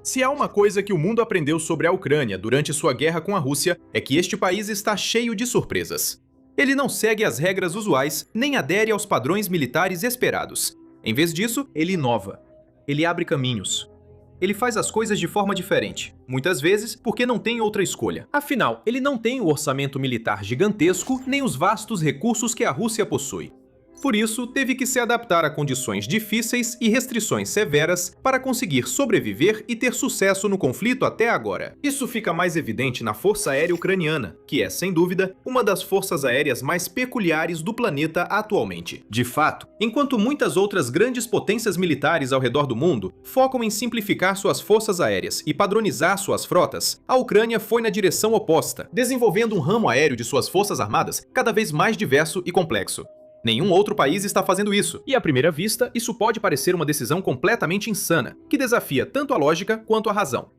Se há uma coisa que o mundo aprendeu sobre a Ucrânia durante sua guerra com a Rússia, é que este país está cheio de surpresas. Ele não segue as regras usuais, nem adere aos padrões militares esperados. Em vez disso, ele inova. Ele abre caminhos. Ele faz as coisas de forma diferente, muitas vezes porque não tem outra escolha. Afinal, ele não tem o orçamento militar gigantesco, nem os vastos recursos que a Rússia possui. Por isso, teve que se adaptar a condições difíceis e restrições severas para conseguir sobreviver e ter sucesso no conflito até agora. Isso fica mais evidente na Força Aérea Ucraniana, que é, sem dúvida, uma das forças aéreas mais peculiares do planeta atualmente. De fato, enquanto muitas outras grandes potências militares ao redor do mundo focam em simplificar suas forças aéreas e padronizar suas frotas, a Ucrânia foi na direção oposta, desenvolvendo um ramo aéreo de suas forças armadas cada vez mais diverso e complexo. Nenhum outro país está fazendo isso, e à primeira vista, isso pode parecer uma decisão completamente insana, que desafia tanto a lógica quanto a razão.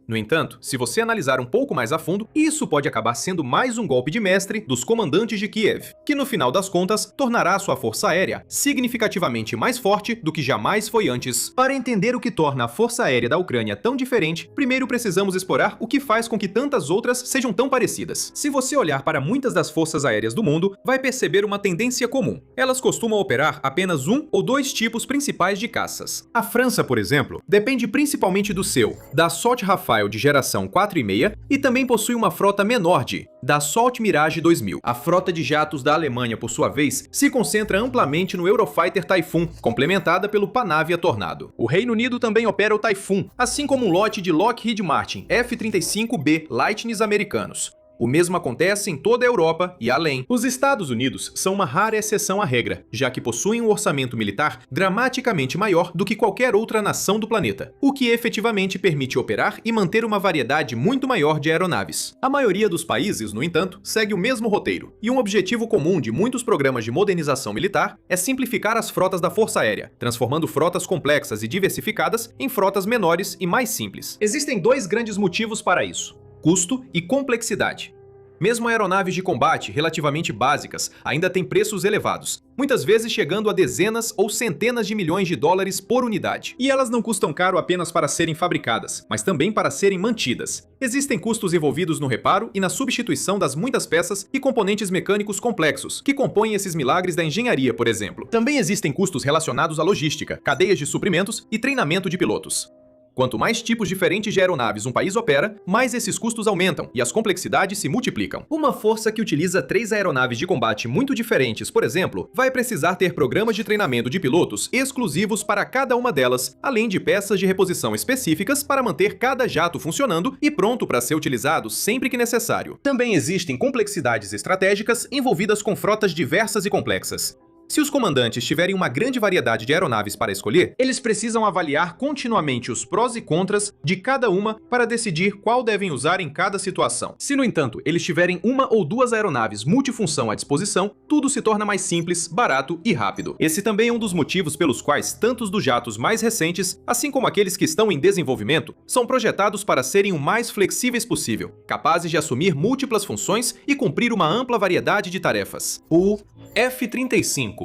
No entanto, se você analisar um pouco mais a fundo, isso pode acabar sendo mais um golpe de mestre dos comandantes de Kiev, que no final das contas tornará sua força aérea significativamente mais forte do que jamais foi antes. Para entender o que torna a força aérea da Ucrânia tão diferente, primeiro precisamos explorar o que faz com que tantas outras sejam tão parecidas. Se você olhar para muitas das forças aéreas do mundo, vai perceber uma tendência comum. Elas costumam operar apenas um ou dois tipos principais de caças. A França, por exemplo, depende principalmente do seu, da Dassault Rafale de geração 4,5 e também possui uma frota menor da Dassault Mirage 2000. A frota de jatos da Alemanha, por sua vez, se concentra amplamente no Eurofighter Typhoon, complementada pelo Panavia Tornado. O Reino Unido também opera o Typhoon, assim como um lote de Lockheed Martin F-35B Lightning americanos. O mesmo acontece em toda a Europa e além. Os Estados Unidos são uma rara exceção à regra, já que possuem um orçamento militar dramaticamente maior do que qualquer outra nação do planeta, o que efetivamente permite operar e manter uma variedade muito maior de aeronaves. A maioria dos países, no entanto, segue o mesmo roteiro, e um objetivo comum de muitos programas de modernização militar é simplificar as frotas da Força Aérea, transformando frotas complexas e diversificadas em frotas menores e mais simples. Existem dois grandes motivos para isso: custo e complexidade. Mesmo aeronaves de combate relativamente básicas ainda têm preços elevados, muitas vezes chegando a dezenas ou centenas de milhões de dólares por unidade. E elas não custam caro apenas para serem fabricadas, mas também para serem mantidas. Existem custos envolvidos no reparo e na substituição das muitas peças e componentes mecânicos complexos que compõem esses milagres da engenharia, por exemplo. Também existem custos relacionados à logística, cadeias de suprimentos e treinamento de pilotos. Quanto mais tipos diferentes de aeronaves um país opera, mais esses custos aumentam e as complexidades se multiplicam. Uma força que utiliza 3 aeronaves de combate muito diferentes, por exemplo, vai precisar ter programas de treinamento de pilotos exclusivos para cada uma delas, além de peças de reposição específicas para manter cada jato funcionando e pronto para ser utilizado sempre que necessário. Também existem complexidades estratégicas envolvidas com frotas diversas e complexas. Se os comandantes tiverem uma grande variedade de aeronaves para escolher, eles precisam avaliar continuamente os prós e contras de cada uma para decidir qual devem usar em cada situação. Se, no entanto, eles tiverem uma ou duas aeronaves multifunção à disposição, tudo se torna mais simples, barato e rápido. Esse também é um dos motivos pelos quais tantos dos jatos mais recentes, assim como aqueles que estão em desenvolvimento, são projetados para serem o mais flexíveis possível, capazes de assumir múltiplas funções e cumprir uma ampla variedade de tarefas. O F-35,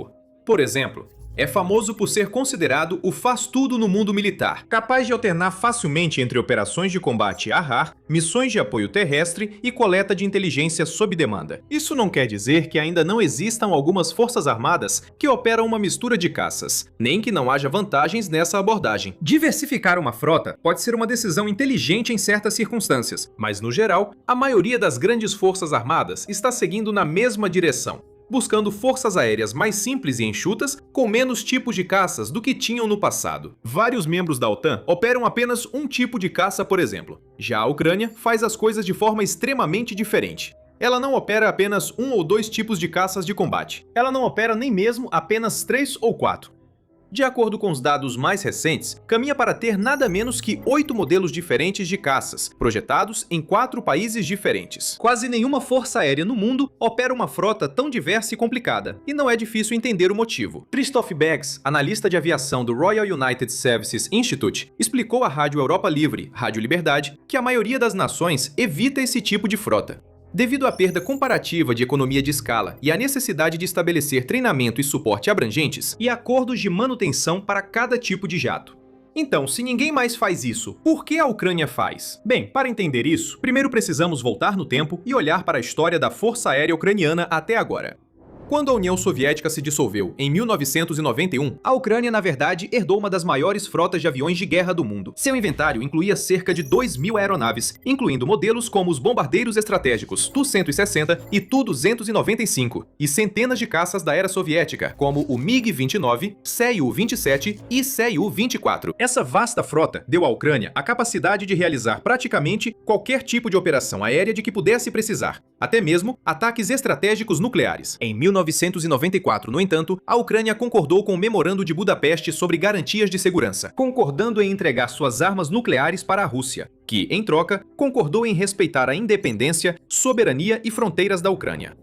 por exemplo, é famoso por ser considerado o faz-tudo no mundo militar, capaz de alternar facilmente entre operações de combate a ar, missões de apoio terrestre e coleta de inteligência sob demanda. Isso não quer dizer que ainda não existam algumas forças armadas que operam uma mistura de caças, nem que não haja vantagens nessa abordagem. Diversificar uma frota pode ser uma decisão inteligente em certas circunstâncias, mas no geral, a maioria das grandes forças armadas está seguindo na mesma direção, buscando forças aéreas mais simples e enxutas, com menos tipos de caças do que tinham no passado. Vários membros da OTAN operam apenas um tipo de caça, por exemplo. Já a Ucrânia faz as coisas de forma extremamente diferente. Ela não opera apenas um ou dois tipos de caças de combate. Ela não opera nem mesmo apenas 3 ou 4. De acordo com os dados mais recentes, caminha para ter nada menos que 8 modelos diferentes de caças, projetados em 4 países diferentes. Quase nenhuma força aérea no mundo opera uma frota tão diversa e complicada, e não é difícil entender o motivo. Christoph Beggs, analista de aviação do Royal United Services Institute, explicou à Rádio Europa Livre, Rádio Liberdade, que a maioria das nações evita esse tipo de frota. Devido à perda comparativa de economia de escala e à necessidade de estabelecer treinamento e suporte abrangentes e acordos de manutenção para cada tipo de jato. Então, se ninguém mais faz isso, por que a Ucrânia faz? Bem, para entender isso, primeiro precisamos voltar no tempo e olhar para a história da Força Aérea Ucraniana até agora. Quando a União Soviética se dissolveu em 1991, a Ucrânia, na verdade, herdou uma das maiores frotas de aviões de guerra do mundo. Seu inventário incluía cerca de 2.000 aeronaves, incluindo modelos como os bombardeiros estratégicos Tu-160 e Tu-295, e centenas de caças da era soviética, como o MiG-29, Su-27 e Su-24. Essa vasta frota deu à Ucrânia a capacidade de realizar praticamente qualquer tipo de operação aérea de que pudesse precisar, até mesmo ataques estratégicos nucleares. Em 1994, no entanto, a Ucrânia concordou com o Memorando de Budapeste sobre garantias de segurança, concordando em entregar suas armas nucleares para a Rússia, que, em troca, concordou em respeitar a independência, soberania e fronteiras da Ucrânia.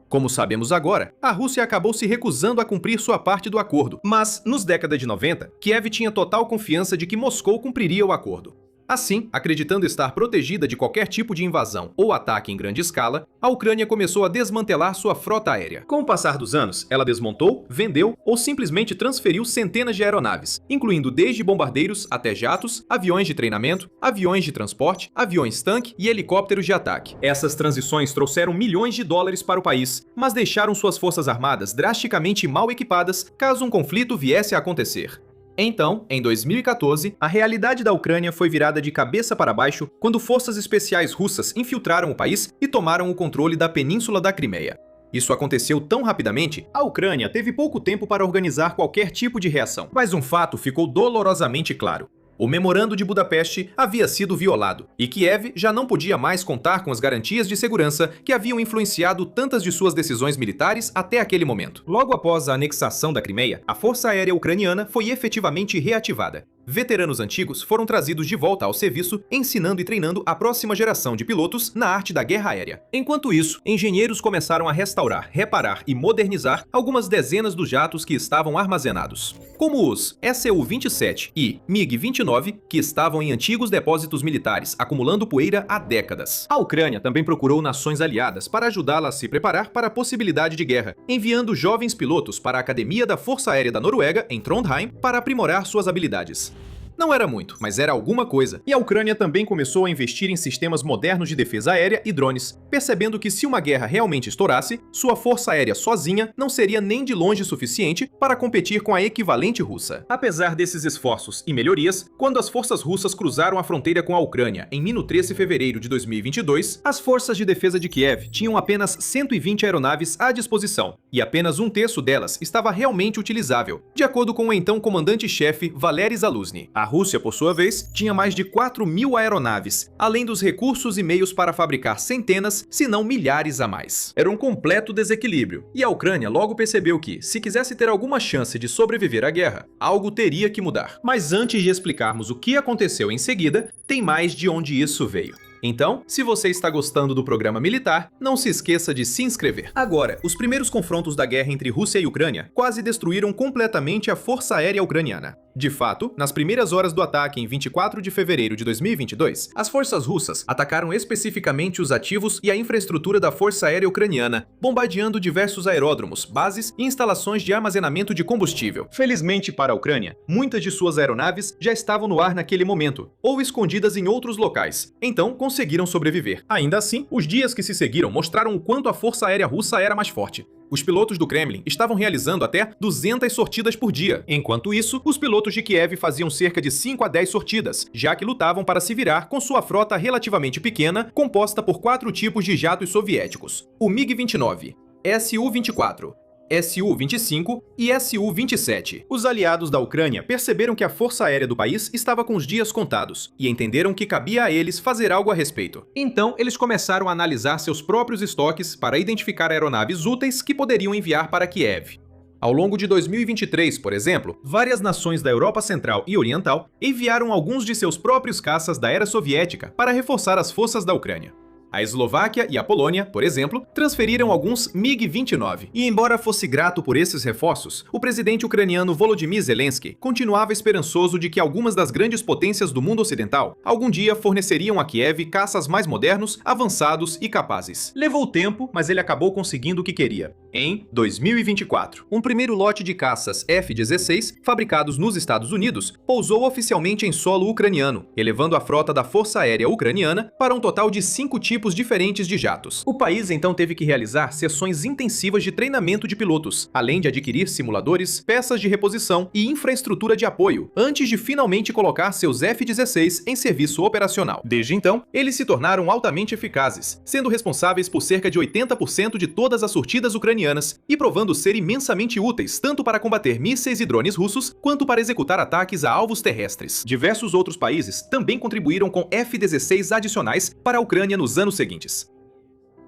Como sabemos agora, a Rússia acabou se recusando a cumprir sua parte do acordo, mas, nos décadas de 90, Kiev tinha total confiança de que Moscou cumpriria o acordo. Assim, acreditando estar protegida de qualquer tipo de invasão ou ataque em grande escala, a Ucrânia começou a desmantelar sua frota aérea. Com o passar dos anos, ela desmontou, vendeu ou simplesmente transferiu centenas de aeronaves, incluindo desde bombardeiros até jatos, aviões de treinamento, aviões de transporte, aviões-tanque e helicópteros de ataque. Essas transições trouxeram milhões de dólares para o país, mas deixaram suas forças armadas drasticamente mal equipadas caso um conflito viesse a acontecer. Então, em 2014, a realidade da Ucrânia foi virada de cabeça para baixo quando forças especiais russas infiltraram o país e tomaram o controle da península da Crimeia. Isso aconteceu tão rapidamente, a Ucrânia teve pouco tempo para organizar qualquer tipo de reação. Mas um fato ficou dolorosamente claro. O Memorando de Budapeste havia sido violado, e Kiev já não podia mais contar com as garantias de segurança que haviam influenciado tantas de suas decisões militares até aquele momento. Logo após a anexação da Crimeia, a Força Aérea Ucraniana foi efetivamente reativada. Veteranos antigos foram trazidos de volta ao serviço, ensinando e treinando a próxima geração de pilotos na arte da guerra aérea. Enquanto isso, engenheiros começaram a restaurar, reparar e modernizar algumas dezenas dos jatos que estavam armazenados, como os Su-27 e MiG-29, que estavam em antigos depósitos militares, acumulando poeira há décadas. A Ucrânia também procurou nações aliadas para ajudá-la a se preparar para a possibilidade de guerra, enviando jovens pilotos para a Academia da Força Aérea da Noruega, em Trondheim, para aprimorar suas habilidades. Não era muito, mas era alguma coisa. E a Ucrânia também começou a investir em sistemas modernos de defesa aérea e drones, percebendo que se uma guerra realmente estourasse, sua força aérea sozinha não seria nem de longe suficiente para competir com a equivalente russa. Apesar desses esforços e melhorias, quando as forças russas cruzaram a fronteira com a Ucrânia em 13 de fevereiro de 2022, as forças de defesa de Kiev tinham apenas 120 aeronaves à disposição, e apenas um terço delas estava realmente utilizável, de acordo com o então comandante-chefe Valery Zaluzny. A Rússia, por sua vez, tinha mais de 4.000 aeronaves, além dos recursos e meios para fabricar centenas, se não milhares a mais. Era um completo desequilíbrio, e a Ucrânia logo percebeu que, se quisesse ter alguma chance de sobreviver à guerra, algo teria que mudar. Mas antes de explicarmos o que aconteceu em seguida, tem mais de onde isso veio. Então, se você está gostando do programa militar, não se esqueça de se inscrever. Agora, os primeiros confrontos da guerra entre Rússia e Ucrânia quase destruíram completamente a Força Aérea Ucraniana. De fato, nas primeiras horas do ataque em 24 de fevereiro de 2022, as forças russas atacaram especificamente os ativos e a infraestrutura da Força Aérea Ucraniana, bombardeando diversos aeródromos, bases e instalações de armazenamento de combustível. Felizmente para a Ucrânia, muitas de suas aeronaves já estavam no ar naquele momento, ou escondidas em outros locais, então conseguiram sobreviver. Ainda assim, os dias que se seguiram mostraram o quanto a Força Aérea Russa era mais forte. Os pilotos do Kremlin estavam realizando até 200 sortidas por dia. Enquanto isso, os pilotos de Kiev faziam cerca de 5 a 10 sortidas, já que lutavam para se virar com sua frota relativamente pequena, composta por 4 tipos de jatos soviéticos: o MiG-29, Su-24, Su-25 e Su-27. Os aliados da Ucrânia perceberam que a força aérea do país estava com os dias contados e entenderam que cabia a eles fazer algo a respeito. Então, eles começaram a analisar seus próprios estoques para identificar aeronaves úteis que poderiam enviar para Kiev. Ao longo de 2023, por exemplo, várias nações da Europa Central e Oriental enviaram alguns de seus próprios caças da era soviética para reforçar as forças da Ucrânia. A Eslováquia e a Polônia, por exemplo, transferiram alguns MiG-29. E embora fosse grato por esses reforços, o presidente ucraniano Volodymyr Zelensky continuava esperançoso de que algumas das grandes potências do mundo ocidental algum dia forneceriam a Kiev caças mais modernos, avançados e capazes. Levou tempo, mas ele acabou conseguindo o que queria. Em 2024, um primeiro lote de caças F-16, fabricados nos Estados Unidos, pousou oficialmente em solo ucraniano, elevando a frota da Força Aérea Ucraniana para um total de 5 tipos diferentes de jatos. O país então teve que realizar sessões intensivas de treinamento de pilotos, além de adquirir simuladores, peças de reposição e infraestrutura de apoio, antes de finalmente colocar seus F-16 em serviço operacional. Desde então, eles se tornaram altamente eficazes, sendo responsáveis por cerca de 80% de todas as sortidas ucranianas e provando ser imensamente úteis tanto para combater mísseis e drones russos quanto para executar ataques a alvos terrestres. Diversos outros países também contribuíram com F-16 adicionais para a Ucrânia nos anos seguintes.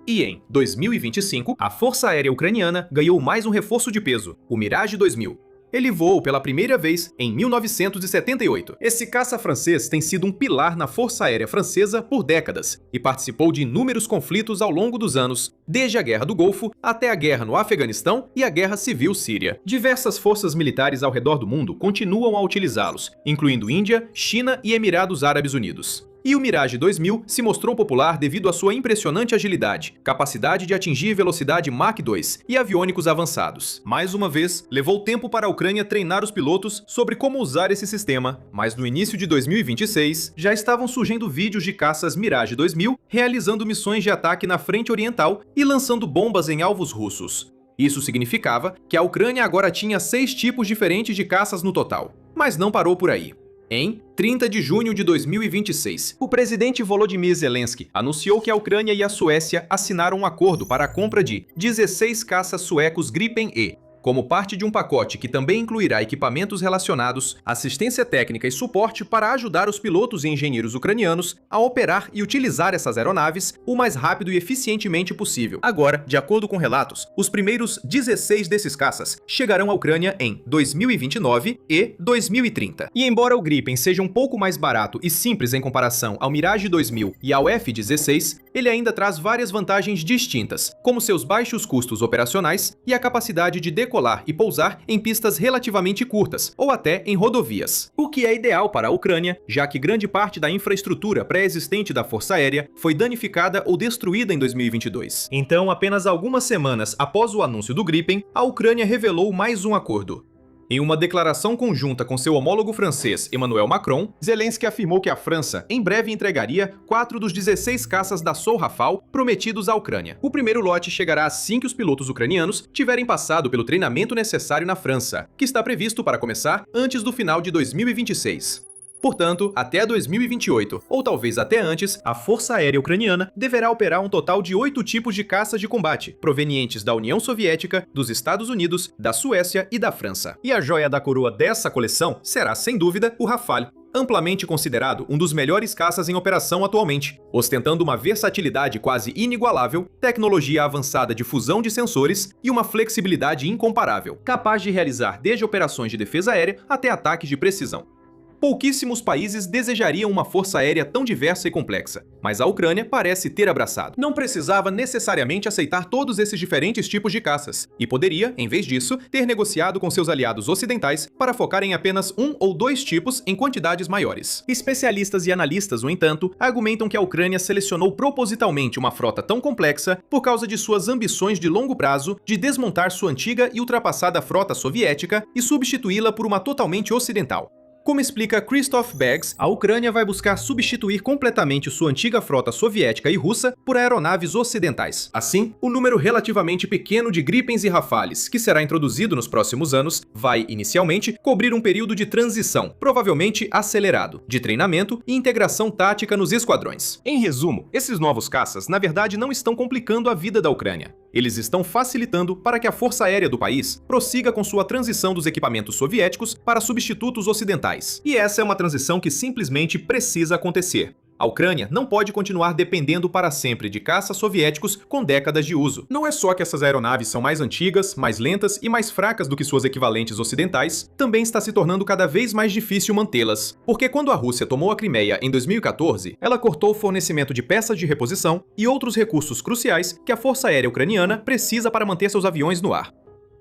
E em 2025, a Força Aérea Ucraniana ganhou mais um reforço de peso, o Mirage 2000. Ele voou pela primeira vez em 1978. Esse caça francês tem sido um pilar na Força Aérea Francesa por décadas e participou de inúmeros conflitos ao longo dos anos, desde a Guerra do Golfo até a guerra no Afeganistão e a Guerra Civil Síria. Diversas forças militares ao redor do mundo continuam a utilizá-los, incluindo Índia, China e Emirados Árabes Unidos. E o Mirage 2000 se mostrou popular devido à sua impressionante agilidade, capacidade de atingir velocidade Mach 2 e aviônicos avançados. Mais uma vez, levou tempo para a Ucrânia treinar os pilotos sobre como usar esse sistema, mas no início de 2026 já estavam surgindo vídeos de caças Mirage 2000 realizando missões de ataque na frente oriental e lançando bombas em alvos russos. Isso significava que a Ucrânia agora tinha 6 tipos diferentes de caças no total. Mas não parou por aí. Em 30 de junho de 2026, o presidente Volodymyr Zelensky anunciou que a Ucrânia e a Suécia assinaram um acordo para a compra de 16 caças suecos Gripen E, como parte de um pacote que também incluirá equipamentos relacionados, assistência técnica e suporte para ajudar os pilotos e engenheiros ucranianos a operar e utilizar essas aeronaves o mais rápido e eficientemente possível. Agora, de acordo com relatos, os primeiros 16 desses caças chegarão à Ucrânia em 2029 e 2030. E embora o Gripen seja um pouco mais barato e simples em comparação ao Mirage 2000 e ao F-16, ele ainda traz várias vantagens distintas, como seus baixos custos operacionais e a capacidade de decolar e pousar em pistas relativamente curtas, ou até em rodovias. O que é ideal para a Ucrânia, já que grande parte da infraestrutura pré-existente da Força Aérea foi danificada ou destruída em 2022. Então, apenas algumas semanas após o anúncio do Gripen, a Ucrânia revelou mais um acordo. Em uma declaração conjunta com seu homólogo francês Emmanuel Macron, Zelensky afirmou que a França em breve entregaria 4 dos 16 caças Dassault Rafale prometidos à Ucrânia. O primeiro lote chegará assim que os pilotos ucranianos tiverem passado pelo treinamento necessário na França, que está previsto para começar antes do final de 2026. Portanto, até 2028, ou talvez até antes, a Força Aérea Ucraniana deverá operar um total de 8 tipos de caças de combate, provenientes da União Soviética, dos Estados Unidos, da Suécia e da França. E a joia da coroa dessa coleção será, sem dúvida, o Rafale, amplamente considerado um dos melhores caças em operação atualmente, ostentando uma versatilidade quase inigualável, tecnologia avançada de fusão de sensores e uma flexibilidade incomparável, capaz de realizar desde operações de defesa aérea até ataques de precisão. Pouquíssimos países desejariam uma força aérea tão diversa e complexa, mas a Ucrânia parece ter abraçado. Não precisava necessariamente aceitar todos esses diferentes tipos de caças, e poderia, em vez disso, ter negociado com seus aliados ocidentais para focar em apenas 1 ou 2 tipos em quantidades maiores. Especialistas e analistas, no entanto, argumentam que a Ucrânia selecionou propositalmente uma frota tão complexa por causa de suas ambições de longo prazo de desmontar sua antiga e ultrapassada frota soviética e substituí-la por uma totalmente ocidental. Como explica Christoph Beggs, a Ucrânia vai buscar substituir completamente sua antiga frota soviética e russa por aeronaves ocidentais. Assim, o número relativamente pequeno de Gripens e Rafales, que será introduzido nos próximos anos, vai, inicialmente, cobrir um período de transição, provavelmente acelerado, de treinamento e integração tática nos esquadrões. Em resumo, esses novos caças, na verdade, não estão complicando a vida da Ucrânia. Eles estão facilitando para que a Força Aérea do país prossiga com sua transição dos equipamentos soviéticos para substitutos ocidentais. E essa é uma transição que simplesmente precisa acontecer. A Ucrânia não pode continuar dependendo para sempre de caças soviéticos com décadas de uso. Não é só que essas aeronaves são mais antigas, mais lentas e mais fracas do que suas equivalentes ocidentais, também está se tornando cada vez mais difícil mantê-las. Porque quando a Rússia tomou a Crimeia em 2014, ela cortou o fornecimento de peças de reposição e outros recursos cruciais que a Força Aérea Ucraniana precisa para manter seus aviões no ar.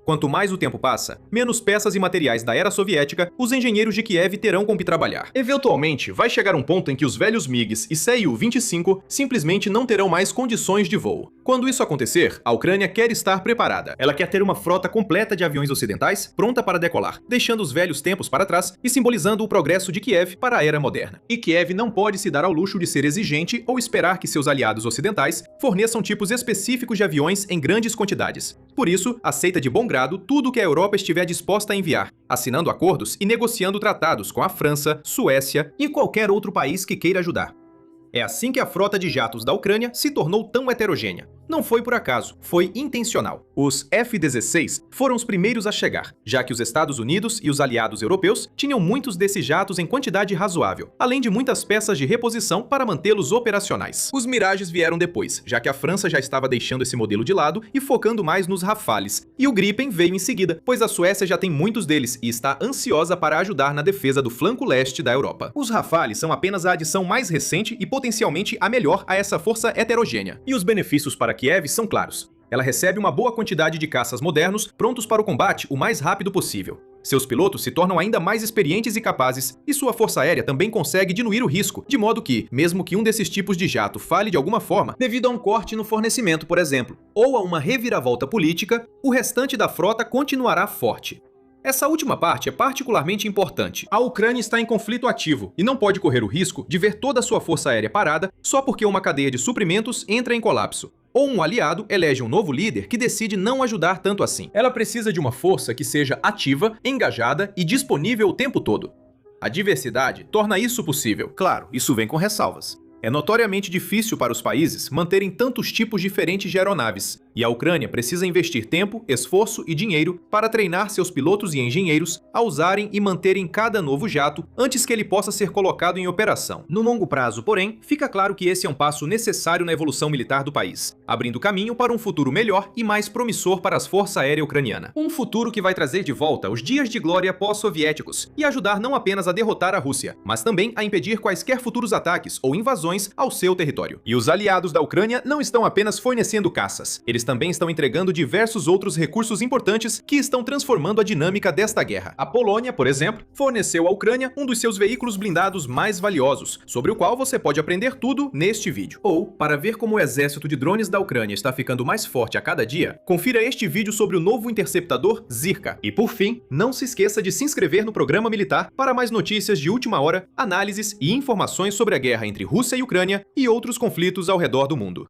Quanto mais o tempo passa, menos peças e materiais da era soviética os engenheiros de Kiev terão com que trabalhar. Eventualmente, vai chegar um ponto em que os velhos MiGs e Su-25 simplesmente não terão mais condições de voo. Quando isso acontecer, a Ucrânia quer estar preparada. Ela quer ter uma frota completa de aviões ocidentais pronta para decolar, deixando os velhos tempos para trás e simbolizando o progresso de Kiev para a era moderna. E Kiev não pode se dar ao luxo de ser exigente ou esperar que seus aliados ocidentais forneçam tipos específicos de aviões em grandes quantidades. Por isso, aceita de bom grado tudo que a Europa estiver disposta a enviar, assinando acordos e negociando tratados com a França, Suécia e qualquer outro país que queira ajudar. É assim que a frota de jatos da Ucrânia se tornou tão heterogênea. Não foi por acaso, foi intencional. Os F-16 foram os primeiros a chegar, já que os Estados Unidos e os aliados europeus tinham muitos desses jatos em quantidade razoável, além de muitas peças de reposição para mantê-los operacionais. Os Mirages vieram depois, já que a França já estava deixando esse modelo de lado e focando mais nos Rafales. E o Gripen veio em seguida, pois a Suécia já tem muitos deles e está ansiosa para ajudar na defesa do flanco leste da Europa. Os Rafales são apenas a adição mais recente e potencialmente a melhor a essa força heterogênea. E os benefícios para Kiev são claros. Ela recebe uma boa quantidade de caças modernos, prontos para o combate o mais rápido possível. Seus pilotos se tornam ainda mais experientes e capazes, e sua força aérea também consegue diminuir o risco, de modo que, mesmo que um desses tipos de jato falhe de alguma forma, devido a um corte no fornecimento, por exemplo, ou a uma reviravolta política, o restante da frota continuará forte. Essa última parte é particularmente importante. A Ucrânia está em conflito ativo e não pode correr o risco de ver toda a sua força aérea parada só porque uma cadeia de suprimentos entra em colapso. Ou um aliado elege um novo líder que decide não ajudar tanto assim. Ela precisa de uma força que seja ativa, engajada e disponível o tempo todo. A diversidade torna isso possível. Claro, isso vem com ressalvas. É notoriamente difícil para os países manterem tantos tipos diferentes de aeronaves, e a Ucrânia precisa investir tempo, esforço e dinheiro para treinar seus pilotos e engenheiros a usarem e manterem cada novo jato antes que ele possa ser colocado em operação. No longo prazo, porém, fica claro que esse é um passo necessário na evolução militar do país, abrindo caminho para um futuro melhor e mais promissor para as Forças Aéreas Ucranianas. Um futuro que vai trazer de volta os dias de glória pós-soviéticos e ajudar não apenas a derrotar a Rússia, mas também a impedir quaisquer futuros ataques ou invasões ao seu território. E os aliados da Ucrânia não estão apenas fornecendo caças, eles também estão entregando diversos outros recursos importantes que estão transformando a dinâmica desta guerra. A Polônia, por exemplo, forneceu à Ucrânia um dos seus veículos blindados mais valiosos, sobre o qual você pode aprender tudo neste vídeo. Ou, para ver como o exército de drones da Ucrânia está ficando mais forte a cada dia, confira este vídeo sobre o novo interceptador Zirka. E por fim, não se esqueça de se inscrever no Programa Militar para mais notícias de última hora, análises e informações sobre a guerra entre Rússia e Ucrânia e outros conflitos ao redor do mundo.